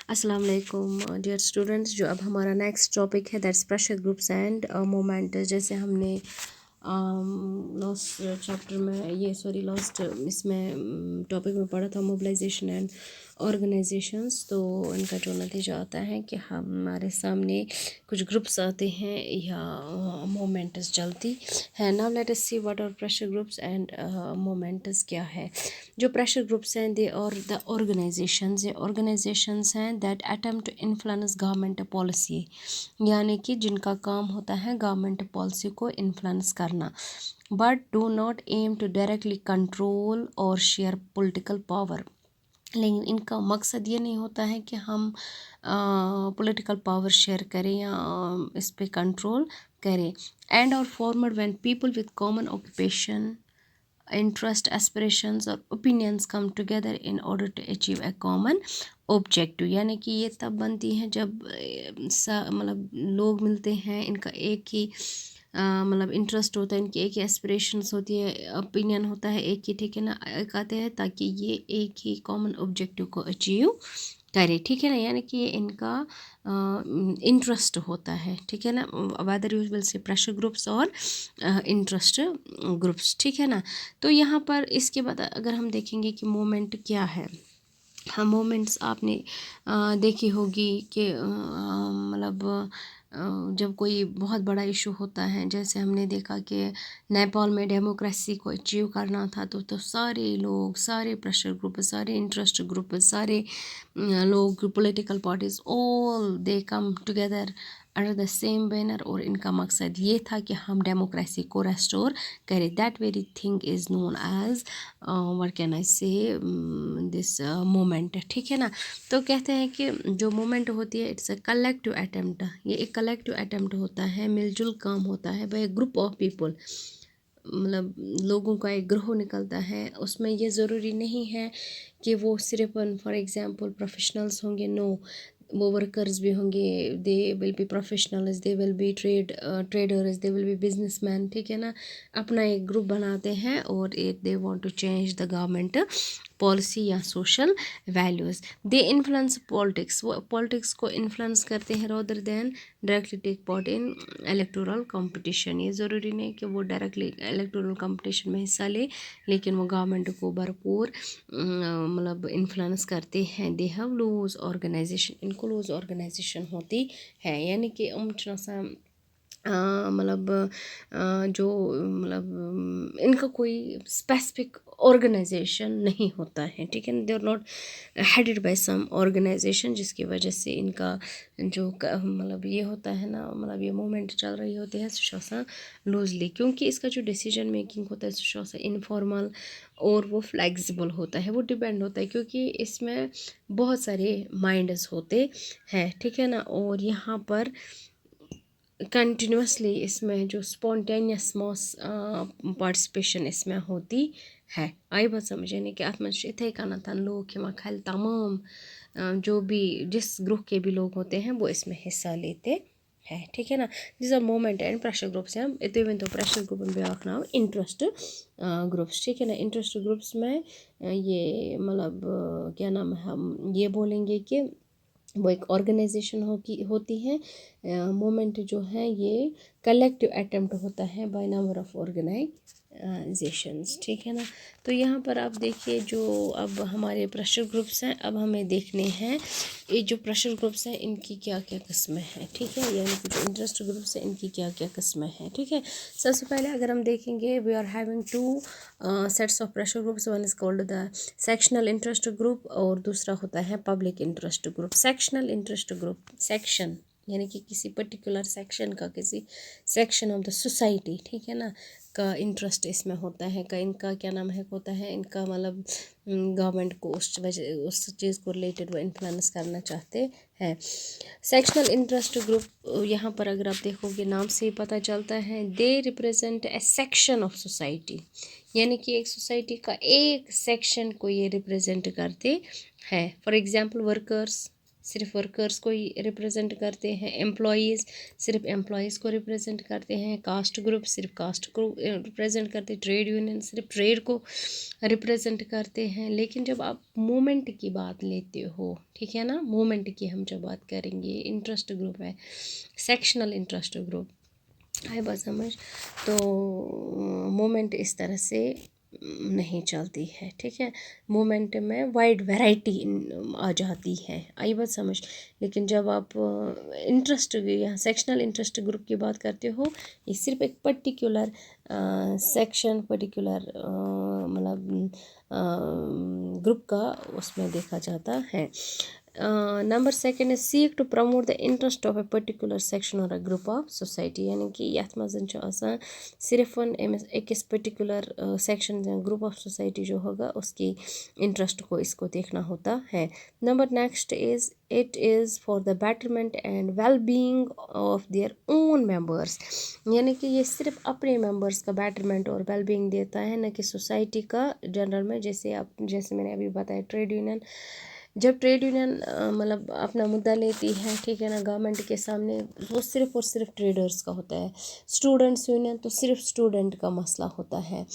अस्सलाम वालेकुम dear students. जो अब हमारा नेक्स्ट टॉपिक है that's pressure groups end moment. जैसे हमने लास्ट चैप्टर में लास्ट इसमें टॉपिक में पढ़ा था मोबिलाइजेशन एंड ऑर्गेनाइजेशंस। तो इनका जो नतीजा आता है कि हमारे सामने कुछ ग्रुप्स आते हैं या मोमेंट्स चलती है। Now let us see what are pressure groups and moments क्या है। जो प्रेशर ग्रुप्स हैं दे और द ऑर्गेनाइजेशंस, ये ऑर्गेनाइजेशंस हैं that attempt to influence government policy, यानी कि जिनका काम होता है गवर्नमेंट पॉलिसी को इन्फ्लुएंस करना, but do not aim to directly control or share political power. लेकिन इनका मकसद ये नहीं होता है कि हम पॉलिटिकल पावर शेयर करें या इस पे कंट्रोल करें। एंड और farmer when people with common occupation, interest, aspirations और opinions come together in order to achieve a common objective। यानी कि ये तब बनती हैं जब मतलब लोग मिलते हैं, इनका एक ही मतलब इंटरेस्ट होता है, इनकी एक ही एस्पिरेशंस होती है, ओपिनियन होता है एक ही, ठीक है ना, एक आते हैं ताकि ये एक ही कॉमन ऑब्जेक्टिव को अचीव करे, ठीक है ना। यानी कि ये इनका इंटरेस्ट होता है, ठीक है ना। Whether you will say pressure groups और इंटरेस्ट ग्रुप्स, ठीक है ना। तो यहाँ पर इसके बाद अगर हम देखेंगे कि मोमेंट क्या है। हाँ, मोमेंट्स आपने देखी होगी कि मतलब जब कोई बहुत बड़ा इशू होता है, जैसे हमने देखा कि नेपाल में डेमोक्रेसी को अचीव करना था, तो सारे लोग, सारे प्रेशर ग्रुप, सारे इंटरेस्ट ग्रुप, सारे लोग, political parties, all they come together under the same banner, और इनका मकसद ये था कि हम डेमोक्रेसी को रेस्टोर करें। That very thing is known as what can I say this moment, ठीक है ना। तो कहते हैं कि जो मोमेंट होती है इट्स अ कलेक्टिव अटेम्प्ट, ये एक कलेक्टिव अटेम्प्ट होता है, मिलजुल काम होता है बाय ग्रुप ऑफ पीपल, मतलब लोगों का एक ग्रोह निकलता है। उसमें ये ज़रूरी नहीं है कि वो सिर्फ फॉर एग्जांपल प्रोफेशनल्स होंगे, नो, वो वर्कर्स भी होंगे, they will be professionals, they will be traders, they will be businessman, ठीक है ना। अपना एक ग्रुप बनाते हैं और they want to change the government policy या social values. They influence politics, वो पॉलिटिक्स को इन्फ्लुएंस करते हैं rather than directly take part in electoral competition. ये ज़रूरी नहीं कि वो डायरेक्टली इलेक्टोरल कंपटीशन में हिस्सा ले, लेकिन वो गवर्नमेंट को भरपूर मतलब इन्फ्लुएंस करते हैं। दे हैव लूज ऑर्गेनाइजेशन, इनको लूज ऑर्गेनाइजेशन होती है, यानी कि सा मतलब जो मतलब इनका कोई स्पेसिफिक ऑर्गेनाइजेशन नहीं होता है, ठीक है ना। They are not headed by some organisation, जिसकी वजह से इनका जो मतलब ये होता है ना, मतलब ये मूवमेंट चल रही होती है सुशासन लूजली, क्योंकि इसका जो डिसीजन मेकिंग होता है सुशासन इनफॉर्मल और वो फ्लेक्सिबल होता है, वो डिपेंड होता है, क्योंकि इसमें बहुत सारे माइंड्स होते हैं, ठीक है ना। और यहाँ पर कंटिन्यूसली इसमें जो स्पॉन्टेनियस मॉस पार्टिसिपेशन इसमें होती है। आई बात समझ यानी कि अत मज इथे कन लोग यम खाली तमाम जो भी जिस ग्रुप के भी लोग होते हैं वो इसमें हिस्सा लेते हैं, ठीक है ना। This are moment and pressure groups हैं, इतने वन तो प्रेशर ग्रुप में ब्याक नाम इंटरेस्ट ग्रुप्स, ठीक है ना। इंटरेस्ट ग्रुप्स में ये मतलब क्या नाम है, हम ये बोलेंगे कि वो एक ऑर्गेनाइजेशन होती है। मोमेंट जो है ये कलेक्टिव अटेम्प्ट होता है बाय नंबर ऑफ ऑर्गेनाइजेशंस, ठीक है ना। तो यहाँ पर आप देखिए जो अब हमारे प्रेशर ग्रुप्स हैं, अब हमें देखने हैं ये जो प्रेशर ग्रुप्स हैं इनकी क्या क्या किस्में हैं, ठीक है, यानी कि जो इंटरेस्ट ग्रुप्स हैं इनकी क्या क्या किस्में हैं, ठीक है। सबसे पहले अगर हम देखेंगे we are having two sets of pressure groups, one is called the sectional interest group और दूसरा होता है public interest group. Sectional interest group, section यानी कि किसी पर्टिकुलर सेक्शन का, किसी सेक्शन ऑफ द सोसाइटी, ठीक है ना, का इंटरेस्ट इसमें होता है, का इनका क्या नाम है होता है, इनका मतलब गवर्नमेंट को उस चीज़ को रिलेटेड वो इन्फ्लुएंस करना चाहते हैं। सेक्शनल इंटरेस्ट ग्रुप यहाँ पर अगर आप देखोगे नाम से ही पता चलता है, they represent A section of society, यानी कि एक सोसाइटी का एक सेक्शन को ये रिप्रेजेंट करते हैं। फॉर एग्जांपल वर्कर्स, सिर्फ वर्कर्स को ही रिप्रेजेंट करते हैं, एम्प्लॉयज़ सिर्फ एम्प्लॉयज़ को रिप्रेजेंट करते हैं, कास्ट ग्रुप सिर्फ कास्ट को रिप्रेजेंट करते हैं, ट्रेड यूनियन सिर्फ ट्रेड को रिप्रेजेंट करते हैं। लेकिन जब आप मूवमेंट की बात लेते हो, ठीक है ना, मूवमेंट की हम जब बात करेंगे, इंटरेस्ट ग्रुप है, सेक्शनल इंटरेस्ट ग्रुप, आई बात समझ। तो मूवमेंट इस तरह से नहीं चलती है, ठीक है। मूवमेंट में वाइड वैरायटी आ जाती है, आई बात समझ। लेकिन जब आप इंटरेस्ट या सेक्शनल इंटरेस्ट ग्रुप की बात करते हो, ये सिर्फ एक पर्टिकुलर सेक्शन, पर्टिकुलर मतलब ग्रुप का उसमें देखा जाता है। Number second is seek to promote the interest of a particular section और अ ग्रुप ऑफ सोसाइटी, यानी कि यथ मज सिर्फ अकिस पर्टिकुलर सेक्शन या ग्रुप ऑफ सोसाइटी जो होगा उसकी इंटरेस्ट को इसको देखना होता है। Number next is it is for the betterment and well being of their own members, यानी कि ये सिर्फ अपने मेंबर्स का बेटरमेंट और वेल बीइंग देता है, न कि सोसाइटी का जनरल में। जैसे मैंने अभी बताया, ट्रेड यूनियन, जब ट्रेड यूनियन मतलब अपना मुद्दा लेती है, ठीक है ना, गवर्नमेंट के सामने, वो सिर्फ और सिर्फ ट्रेडर्स का होता है। स्टूडेंट्स यूनियन तो सिर्फ स्टूडेंट का मसला होता है।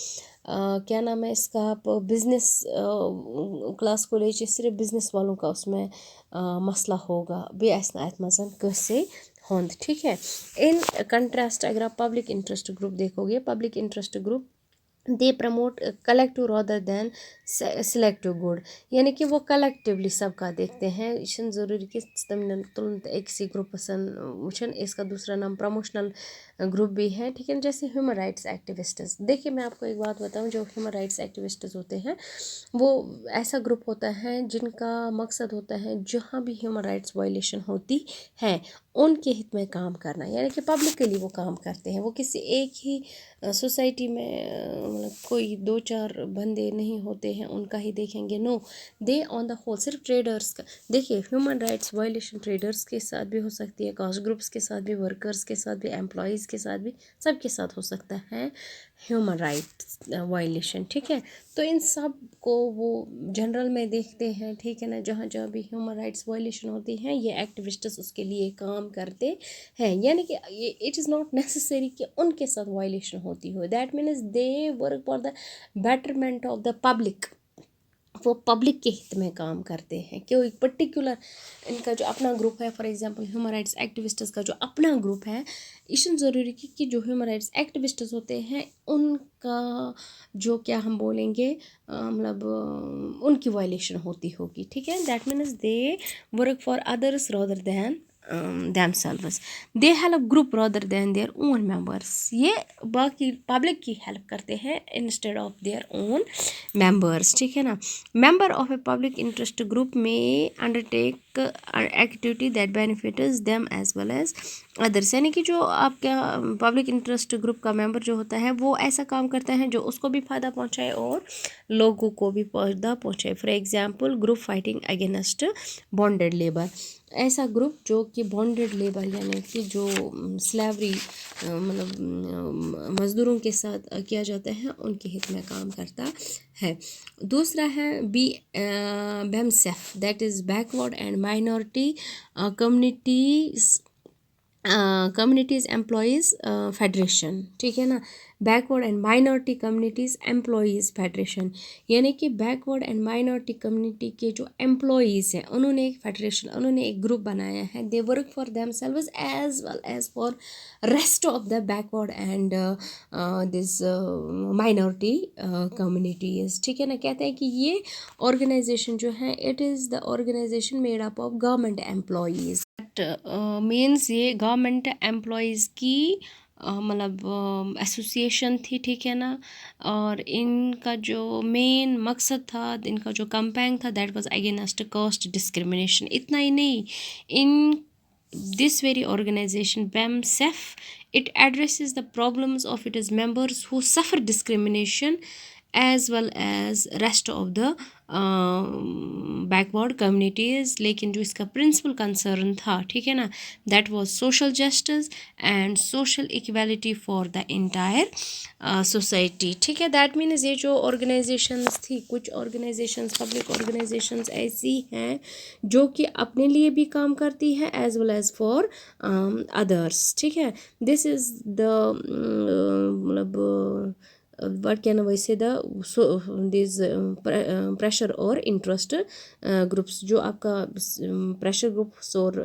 क्या नाम है इसका, आप बिज़नेस क्लास को लीजिए, सिर्फ बिज़नेस वालों का उसमें मसला होगा बे मसन कैसे होंद, ठीक है। इन कंट्रास्ट अगर आप पब्लिक इंटरेस्ट ग्रुप देखोगे, public interest group they promote collective rather than selective good, यानी कि वो कलेक्टिवली सबका देखते हैं। यह छुन ज़रूरी कि तम तुलन एक ग्रुप वुचन, इसका दूसरा नाम प्रमोशनल ग्रुप भी है, ठीक है। जैसे ह्यूमन राइट्स एक्टिविस्ट्स, देखिए मैं आपको एक बात बताऊं, जो ह्यूमन राइट्स एक्टिविस्ट्स होते हैं वो ऐसा ग्रुप होता है जिनका मकसद होता है जहाँ भी ह्यूमन राइट्स वायलेशन होती है उनके हित में काम करना, यानी कि पब्लिक के लिए वो काम करते हैं। वो किसी एक ही सोसाइटी में मतलब कोई दो चार बंदे नहीं होते हैं उनका ही देखेंगे, no, they on the whole सिर्फ ट्रेडर्स का। देखिए ह्यूमन राइट्स वायलेशन ट्रेडर्स के साथ भी हो सकती है, कास्ट ग्रुप्स के साथ भी, वर्कर्स के साथ भी, एम्प्लॉयज़ के साथ भी, सबके साथ हो सकता है ह्यूमन राइट्स वायलेशन, ठीक है। तो इन सब को वो जनरल में देखते हैं, ठीक है ना, जहाँ जहाँ भी ह्यूमन राइट्स वायलेशन होती हैं ये एक्टिविस्ट्स उसके लिए काम करते हैं। यानी कि इट इज़ नॉट नेसेसरी कि उनके साथ वायलेशन होती हो, that means they work for the betterment of the public, वो पब्लिक के हित में काम करते हैं। कोई पर्टिकुलर इनका जो अपना ग्रुप है, for example human rights activists का जो अपना ग्रुप है, इसमें ज़रूरी कि जो ह्यूमन राइट्स एक्टिविस्ट्स होते हैं उनका जो क्या हम बोलेंगे मतलब उनकी वायलेशन होती होगी, ठीक है। That means they work for others rather than themselves, they help group rather than their own members, ये बाकी पब्लिक की हेल्प करते हैं instead of their own members, ठीक है ना। Member of a public interest group में undertake activity that benefits them as well as others, यानी कि जो आपका पब्लिक इंटरेस्ट ग्रुप का मेंबर जो होता है वो ऐसा काम करता है जो उसको भी फ़ायदा पहुंचाए और लोगों को भी फ़ायदा पहुंचाए। For example group fighting against bonded labour, ऐसा ग्रुप जो कि बॉन्डेड लेबर यानी कि जो स्लेवरी मतलब मज़दूरों के साथ किया जाता है उनके हित में काम करता है। दूसरा है BEMSEF, that is backward and minority communities employees federation, ठीक है ना। Backward and minority communities employees federation, यानी कि बैकवर्ड एंड माइनॉरिटी कम्युनिटी के जो एम्प्लॉयज़ हैं उन्होंने एक फेडरेशन, उन्होंने एक ग्रुप बनाया है। They work for themselves as well as for rest of the backward and this minority communities, ठीक है ना। कहते हैं कि ये ऑर्गेनाइजेशन जो है it is the organisation made up of government employees, means ये गवर्नमेंट एम्प्लॉयज़ की मतलब एसोसिएशन थी, ठीक है ना। और इनका जो मेन मकसद था, इनका जो कैंपेन था, that was against caste discrimination. इतना ही नहीं, in this very organisation BEMSEF, it addresses the problems of its members who suffer discrimination as well as rest of the backward communities, लेकिन जो इसका प्रिंसिपल कंसर्न था, ठीक है ना, that was social justice and social equality for the entire society, ठीक है। That means ये जो ऑर्गेनाइजेशंस थी, कुछ ऑर्गेनाइजेशंस, पब्लिक ऑर्गेनाइजेशंस ऐसी हैं जो कि अपने लिए भी काम करती है as well as for others, ठीक है। दिस इज़ द मतलब what can I say, the so these pressure और इंटरेस्ट ग्रुप्स, जो आपका प्रेशर ग्रुप्स और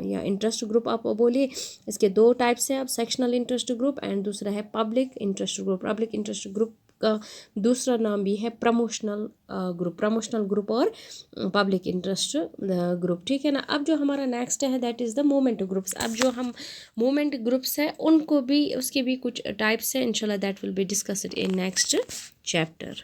या इंटरेस्ट ग्रुप आप बोलिए, इसके दो टाइप्स हैं। अब सेक्शनल इंटरेस्ट ग्रुप एंड दूसरा है public interest group. Public interest group का दूसरा नाम भी है प्रमोशनल ग्रुप, प्रमोशनल ग्रुप और पब्लिक इंटरेस्ट ग्रुप, ठीक है ना। अब जो हमारा नेक्स्ट है that is the moment groups. अब जो हम मोमेंट ग्रुप्स है उनको भी, उसके भी कुछ टाइप्स हैं, इंशाल्लाह that will be discussed in next chapter.